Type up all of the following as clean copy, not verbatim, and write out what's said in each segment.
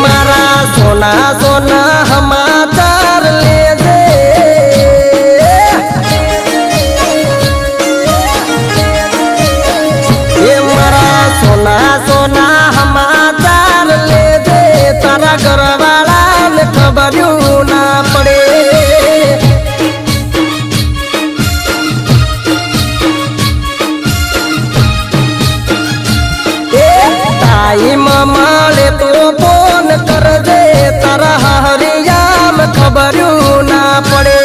मारा सोना सोना समाचार ले दे ये मारा सोना सोना समाचार ले दे तारा घर वाला ने खबर ना पड़े टाइम माले तो फोन कर दे तारा हरियाम खबर ना पड़े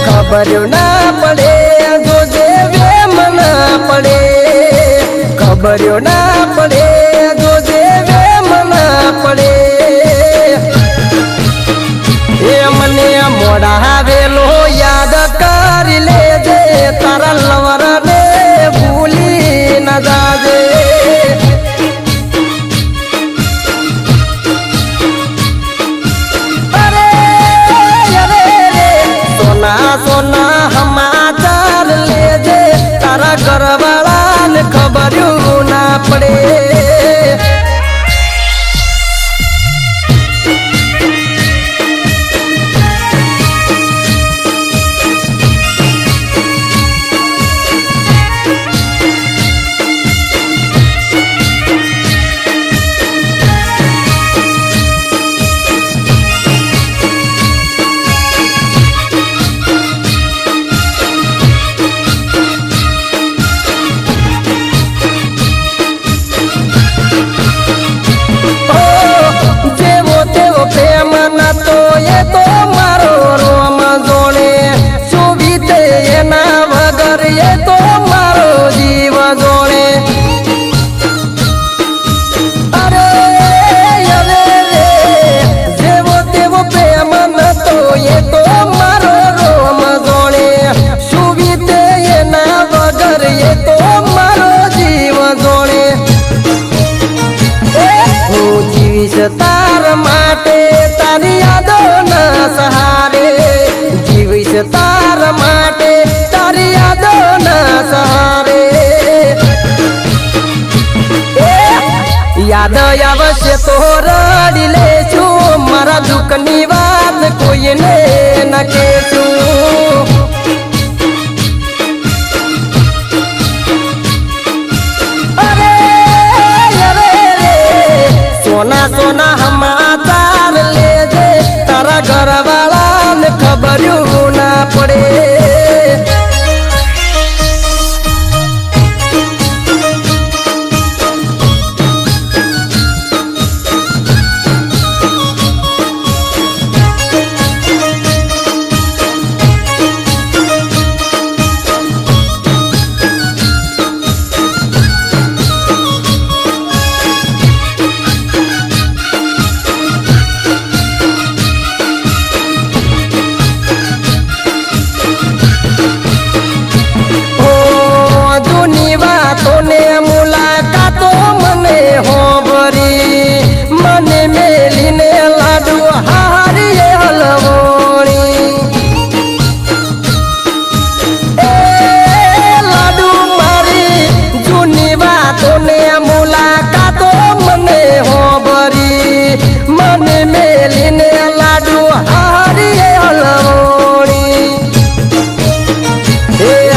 खबर ना पड़े जो जेवे मना पड़े खबर ना पड़े जो जेवे मना पड़े ये मने मोड़ा वेलो याद कर ले जे तारा लवर ने भूली न जाजे अरे अरे रे सोना सोना समाचार ले जे तारा घर वाला ने खबर ना पड़े ये तो मारो जीव जोड़े अरे अरे रे जेवो तेवो प्रेम न तो ये तो मारो रोम जोड़े सुविते ये ना वगर ये तो मारो जीव जोड़े हो जीविस तार माटे तारी यादो न सहारे जीविस तार माटे तारी यादो न सहारे याद अवश्य तो रड़ी ले छू मारा दुखनी बात कोई ने न केचू अरे अरे रे सोना सोना समाचार ले जे तारा घर वाला ने खबर ना पड़े मुलाकातो मने हो भरी मने मेलीने लाडू हारिए हलवोणी लाडू मारी जूनी बातों ने मुलाकातो मने हो भरी मने मेलीने लाडू हारिए हलवोणी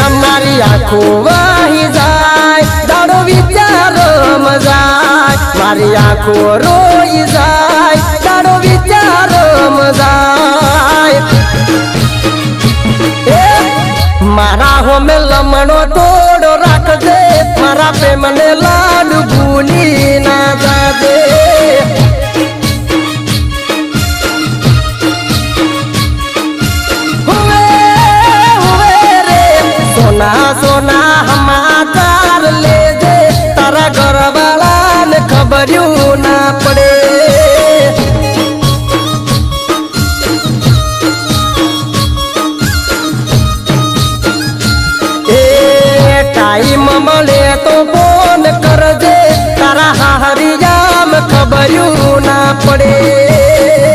हमारी आँखों वाही जाए दाड़ो विचार मजाय मारी आँखों रोई जाए दाड़ो विचार मजाय मारा हो में लमणो तोड़ो रख दे मारा पे मने लाडू भूली ना जादे सोना सोना समाचार ले दे तारा घर वाला ने खबर ना पड़े टाइम मले तो फोन कर दे तारा हरियाम खबर ना पड़े।